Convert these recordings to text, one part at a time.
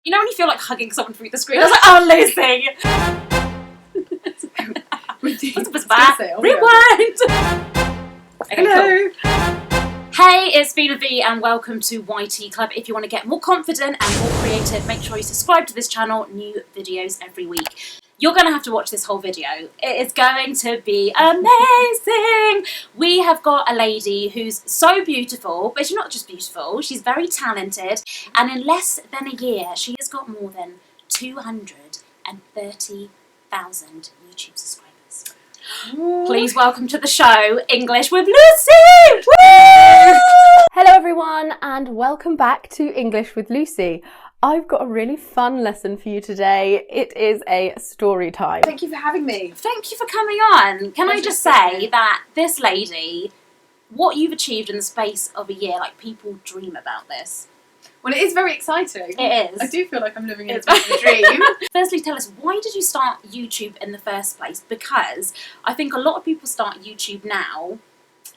You know when you feel like hugging someone through the screen? I was like, oh, Lucy! That was bad. Rewind! Okay, Hello! Cool. Hey, it's Veena V and welcome to YT Club. If you want to get more confident and more creative, make sure you subscribe to this channel. New videos every week. You're going to have to watch this whole video. It is going to be amazing. We have got a lady who's so beautiful, but she's not just beautiful, she's very talented. And in less than a year, she has got more than 230,000 YouTube subscribers. Ooh. Please welcome to the show, English with Lucy! Woo! Hello everyone and welcome back to English with Lucy. I've got a really fun lesson for you today. It is a story time. Thank you for having me. Thank you for coming on. Can I just say that this lady, what you've achieved in the space of a year, like people dream about this. Well, it is very exciting. It is. I do feel like I'm living in a bit of a dream. Firstly, tell us, why did you start YouTube in the first place? Because I think a lot of people start YouTube now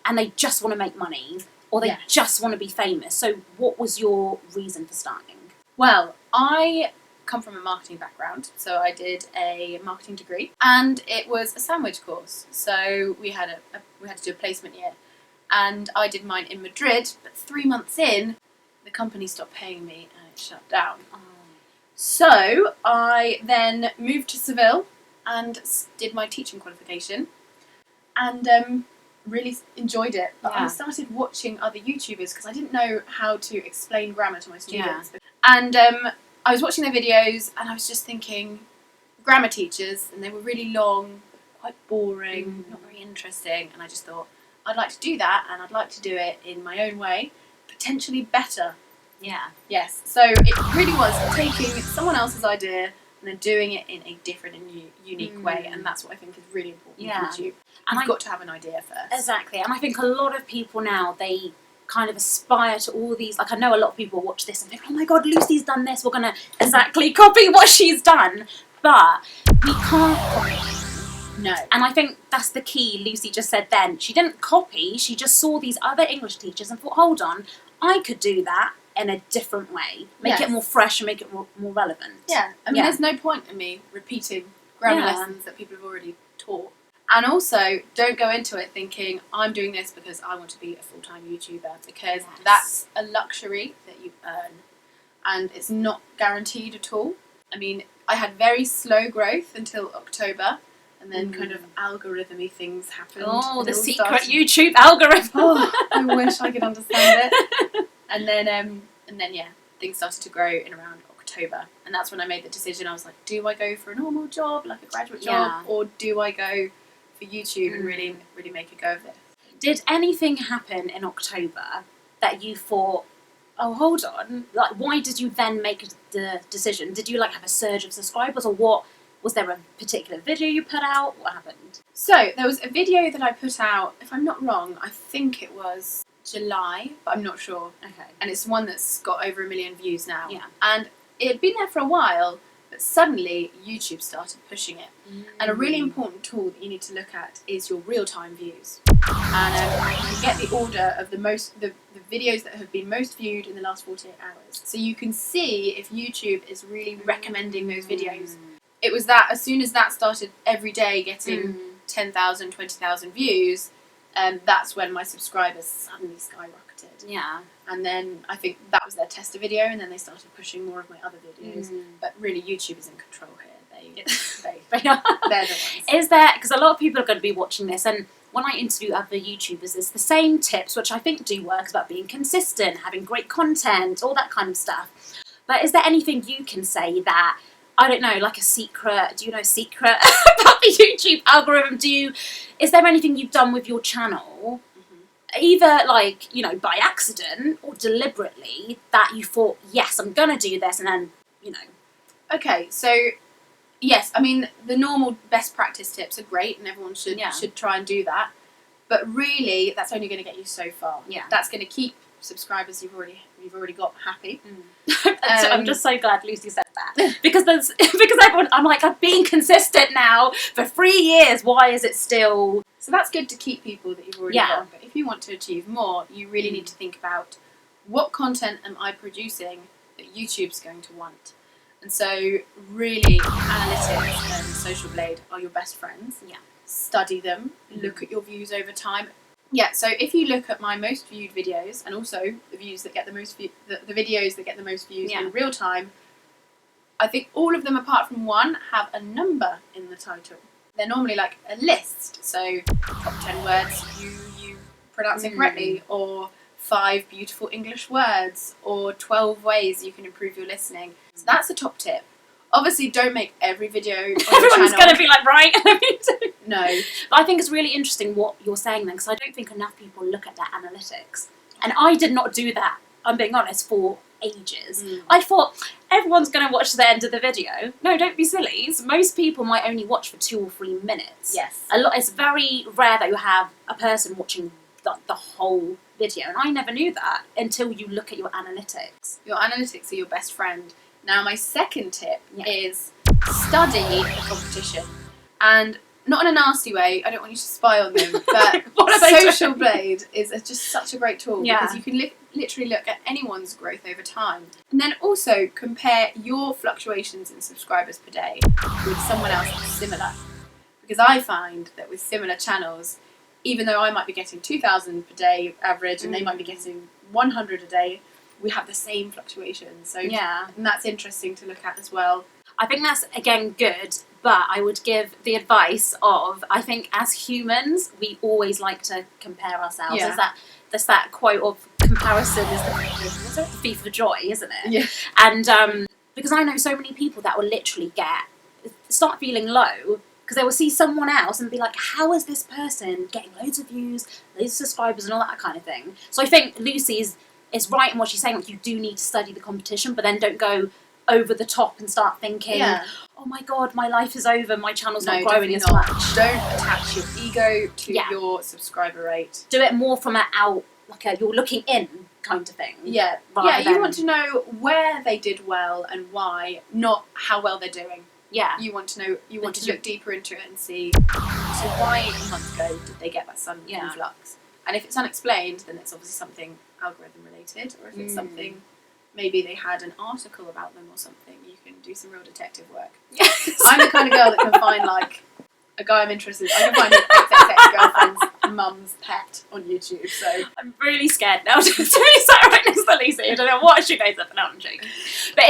and they just want to make money or they just want to be famous. So what was your reason for starting? Well, I come from a marketing background, so I did a marketing degree, and it was a sandwich course. So we had to do a placement year, and I did mine in Madrid. But 3 months in, the company stopped paying me, and it shut down. Oh. So I then moved to Seville and did my teaching qualification, and really enjoyed it. But I started watching other YouTubers because I didn't know how to explain grammar to my students. Yeah. And I was watching their videos and I was just thinking, grammar teachers, and they were really long, quite boring, not very interesting, and I just thought, I'd like to do that, and I'd like to do it in my own way, potentially better. Yeah. Yes, so it really was taking someone else's idea and then doing it in a different and unique way, and that's what I think is really important with YouTube. And You've got to have an idea first. Exactly, and I think a lot of people now, they kind of aspire to all these, like I know a lot of people watch this and think, oh my god, Lucy's done this, we're going to exactly copy what she's done, but we can't copy. No. And I think that's the key Lucy just said then. She didn't copy, she just saw these other English teachers and thought, hold on, I could do that in a different way, make it more fresh and make it more relevant. Yeah, I mean there's no point in me repeating grammar lessons that people have already taught. And also, don't go into it thinking, I'm doing this because I want to be a full-time YouTuber, because that's a luxury that you earn, and it's not guaranteed at all. I mean, I had very slow growth until October, and then kind of algorithm-y things happened. Oh, the secret YouTube algorithm! Oh, I wish I could understand it. And then, things started to grow in around October, and that's when I made the decision. I was like, do I go for a normal job, like a graduate job, or do I go for YouTube and really make a go of this? Did anything happen in October that you thought, oh, hold on, like why did you then make the decision? Did you like have a surge of subscribers, or what? Was there a particular video you put out? What happened? So there was a video that I put out, if I'm not wrong, I think it was July, but I'm not sure. Okay. And it's one that's got over 1 million views now. Yeah. And it had been there for a while, but suddenly YouTube started pushing it. And a really important tool that you need to look at is your real-time views. And you get the order of the videos that have been most viewed in the last 48 hours. So you can see if YouTube is really recommending those videos. It was that as soon as that started every day getting 10,000, 20,000 views, that's when my subscribers suddenly skyrocketed. Yeah. And then I think that was their tester video, and then they started pushing more of my other videos. But really, YouTube is in control here. They're the ones. Is there, because a lot of people are going to be watching this, and when I interview other YouTubers, it's the same tips, which I think do work, about being consistent, having great content, all that kind of stuff. But is there anything you can say that, I don't know, like a secret, do you know a secret about the YouTube algorithm? Is there anything you've done with your channel, either like, you know, by accident or deliberately, that you thought, yes, I'm going to do this, and then, you know. Okay, so yes, I mean, the normal best practice tips are great, and everyone should try and do that. But really, that's only going to get you so far. Yeah. That's going to keep subscribers you've already got happy. I'm just so glad Lucy said that, because everyone, I'm like, I've been consistent now for 3 years. Why is it still? So that's good to keep people that you've already got. But if you want to achieve more, you really need to think about what content am I producing that YouTube's going to want. And so really analytics and Social Blade are your best friends. Yeah. Study them, look at your views over time. Yeah, so if you look at my most viewed videos and also the views that get the most the videos that get the most views in real time, I think all of them apart from one have a number in the title. They're normally like a list, so top 10 words you pronounce incorrectly, or 5 beautiful English words, or 12 ways you can improve your listening. So that's a top tip. Obviously, don't make every video on your Everyone's going to be like, right? No. But I think it's really interesting what you're saying then, because I don't think enough people look at their analytics. And I did not do that, I'm being honest, for ages. I thought, everyone's going to watch to the end of the video. No, don't be silly. Most people might only watch for 2 or 3 minutes. Yes. It's very rare that you have a person watching the whole video. And I never knew that until you look at your analytics. Your analytics are your best friend. Now, my second tip is study the competition. And not in a nasty way, I don't want you to spy on them, but Social Blade is just such a great tool because you can literally look at anyone's growth over time. And then also compare your fluctuations in subscribers per day with someone else that's similar. Because I find that with similar channels, even though I might be getting 2,000 per day average and they might be getting 100 a day, we have the same fluctuations. So and that's interesting to look at as well. I think that's, again, good, but I would give the advice of, I think as humans, we always like to compare ourselves. There's that quote of comparison is the thief of joy, isn't it? Yeah. And because I know so many people that will literally start feeling low, because they will see someone else and be like, how is this person getting loads of views, loads of subscribers and all that kind of thing? So I think Lucy is right in what she's saying, like you do need to study the competition, but then don't go over the top and start thinking, oh my god, my life is over, my channel's not growing as much. Don't attach your ego to your subscriber rate. Do it more from you're looking in kind of thing. Yeah, you want to know where they did well and why, not how well they're doing. Yeah. You want to know, you want to look deeper into it and see, so why a month ago did they get that sudden influx? And if it's unexplained, then it's obviously something algorithm related, or if it's something, maybe they had an article about them or something, you can do some real detective work. Yes. I'm the kind of girl that can find like a guy I'm interested in. I can find an XXX girlfriend's mum's pet on YouTube, so. I'm really scared now to be sat right next to Lucy. I don't know what she goes up and out and joking. But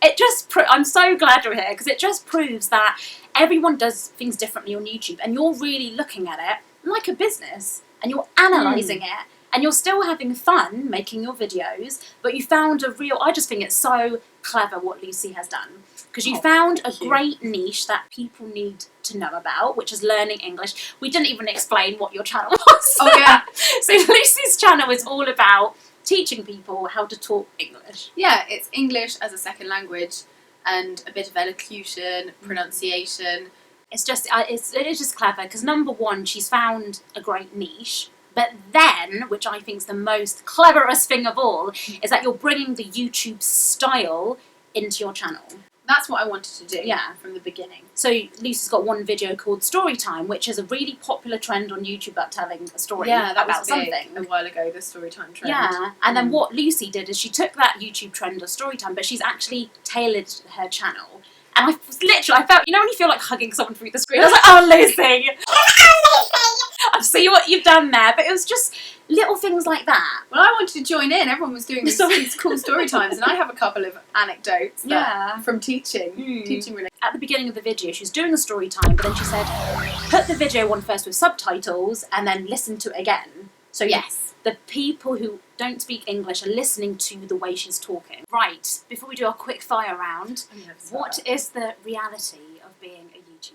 it just, I'm so glad you're here, because it just proves that everyone does things differently on YouTube, and you're really looking at it like a business, and you're analysing it, and you're still having fun making your videos, but you found I just think it's so clever what Lucy has done, because you found a great niche that people need to know about, which is learning English. We didn't even explain what your channel was. Oh yeah. So Lucy's channel is all about teaching people how to talk English. Yeah, it's English as a second language and a bit of elocution, pronunciation. It is just clever, because number one, she's found a great niche, but then, which I think is the most cleverest thing of all, is that you're bringing the YouTube style into your channel. That's what I wanted to do from the beginning. So Lucy's got one video called Story Time, which is a really popular trend on YouTube about telling a story about something. A while ago, the story time trend. Yeah, and then what Lucy did is she took that YouTube trend of story time, but she's actually tailored her channel. And I felt, when you feel like hugging someone through the screen, I was like, oh, Lucy! I see what you've done there, but it was just little things like that. Well, I wanted to join in. Everyone was doing these cool story times, and I have a couple of anecdotes from teaching related. At the beginning of the video, she was doing a story time, but then she said, put the video on first with subtitles, and then listen to it again. So the people who don't speak English are listening to the way she's talking. Right, before we do our quick fire round, what is the reality of being a YouTuber?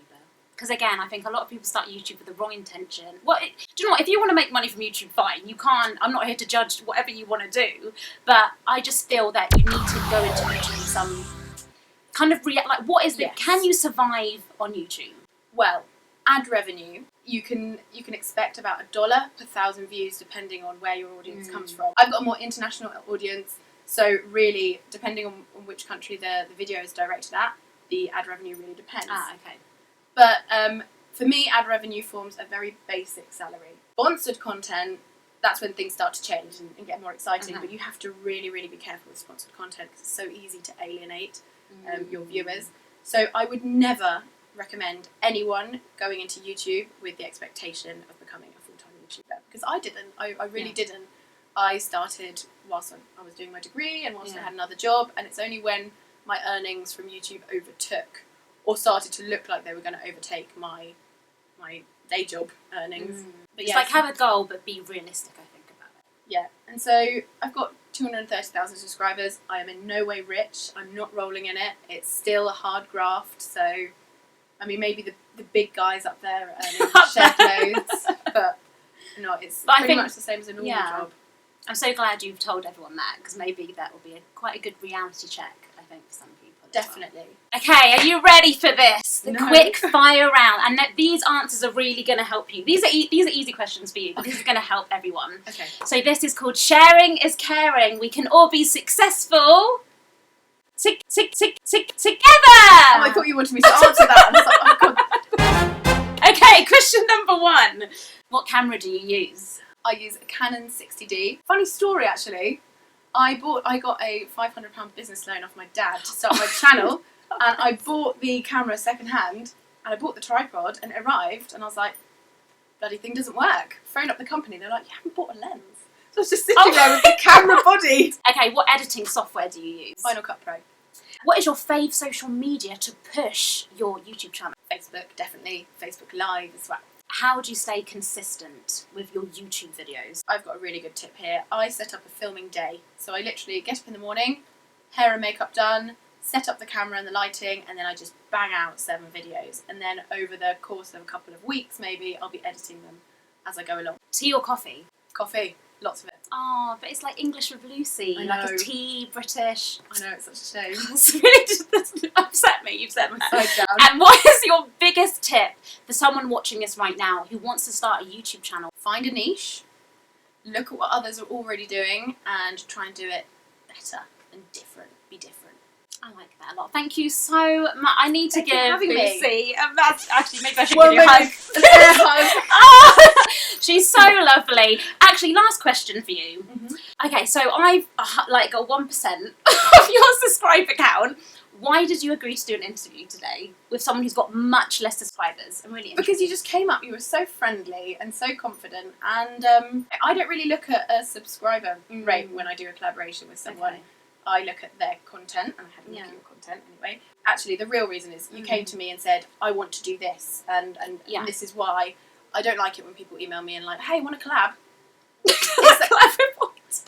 Because again, I think a lot of people start YouTube with the wrong intention. Do you know what? If you want to make money from YouTube, fine. You can't. I'm not here to judge whatever you want to do. But I just feel that you need to go into YouTube with some kind of what is the? Can you survive on YouTube? Well, ad revenue. You can expect about $1 per 1,000 views, depending on where your audience comes from. I've got a more international audience, so really, depending on which country the video is directed at, the ad revenue really depends. Okay. But for me, ad revenue forms a very basic salary. Sponsored content, that's when things start to change and get more exciting, but you have to really, really be careful with sponsored content, because it's so easy to alienate. your viewers. So I would never recommend anyone going into YouTube with the expectation of becoming a full-time YouTuber, because I didn't. I really didn't. I started whilst I was doing my degree and whilst I had another job, and it's only when my earnings from YouTube overtook or started to look like they were going to overtake my day job earnings. But It's like have a goal but be realistic, I think, about it. Yeah, and so I've got 230,000 subscribers. I am in no way rich. I'm not rolling in it. It's still a hard graft. So, I mean, maybe the big guys up there are earning shed loads, but no, it's pretty much the same as a normal job. I'm so glad you've told everyone that, because maybe that will be quite a good reality check, I think, for some people. Definitely. Well. Okay, are you ready for this? The quick fire round, and these answers are really going to help you. These are easy questions for you, but this is going to help everyone. Okay. So this is called Sharing is Caring. We can all be successful together. Oh, I thought you wanted me to answer that. I was like, oh God. Okay, question number 1. What camera do you use? I use a Canon 60D. Funny story, actually. I got a £500 business loan off my dad to start my channel, and I bought the camera secondhand, and I bought the tripod, and it arrived, and I was like, bloody thing doesn't work. Phoned up the company, they're like, you haven't bought a lens. So I was just sitting there with the camera body. Okay, what editing software do you use? Final Cut Pro. What is your fave social media to push your YouTube channel? Facebook, definitely. Facebook Live as well. How do you stay consistent with your YouTube videos? I've got a really good tip here. I set up a filming day. So I literally get up in the morning, hair and makeup done, set up the camera and the lighting, and then I just bang out 7 videos. And then over the course of a couple of weeks, maybe, I'll be editing them as I go along. Tea or coffee? Coffee. Lots of it. Oh, but it's like English with Lucy. I like know. a tea, British. I know, it's such a shame. It's really just upset me. You've said that. Upside down. And what is your biggest tip for someone watching this right now who wants to start a YouTube channel? Find a niche, look at what others are already doing, and try and do it better and different. Be different. I like that a lot. Thank you so much. I need to Thank you give for having me. Lucy. That's actually maybe I should give you a hug. An air hug. Oh, she's so lovely. Actually, last question for you. Okay, so I've got 1% of your subscriber count. Why did you agree to do an interview today with someone who's got much less subscribers? I'm really interested. Because you just came up, you were so friendly and so confident, and I don't really look at a subscriber rate when I do a collaboration with someone. Okay. I look at their content, and I had a look at your content anyway. Actually, the real reason is you came to me and said, I want to do this, and this is why. I don't like it when people email me and like, hey, want to collab?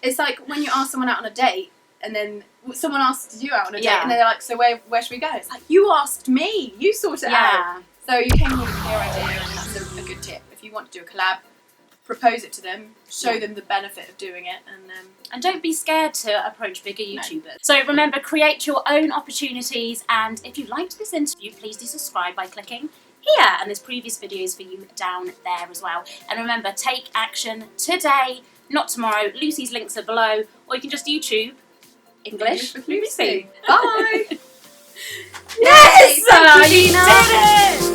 It's like when you ask someone out on a date, and then someone asks you out on a date, and they're like, so where should we go? It's like, you asked me, you sort it out. So you came with a clear idea, and that's a good tip. If you want to do a collab, propose it to them, show them the benefit of doing it, and don't be scared to approach bigger YouTubers. So remember, create your own opportunities, and if you liked this interview, please do subscribe by clicking here, and there's previous videos for you down there as well. And remember, take action today, not tomorrow. Lucy's links are below, or you can just YouTube English with Lucy. Bye! Yes! You did it!